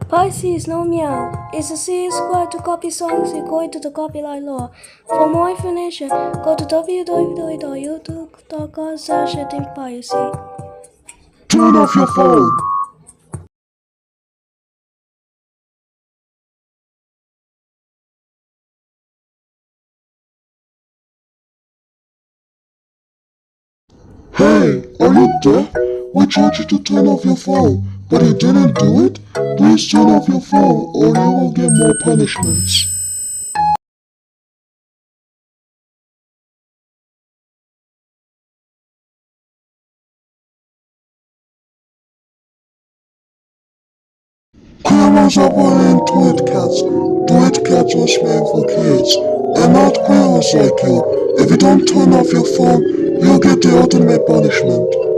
Piracy is no meow. It's a serious crime to copy songs according to the copyright law. For more information, go to www.youtube.com/piracy. Turn off your phone. Hey, are you deaf? We told you to turn off your phone, but you didn't do it? Please turn off your phone or you will get more punishments. Queers are born in duet cats. Duet cats was made for kids, and not queers like you. If you don't turn off your phone, you'll get the ultimate punishment.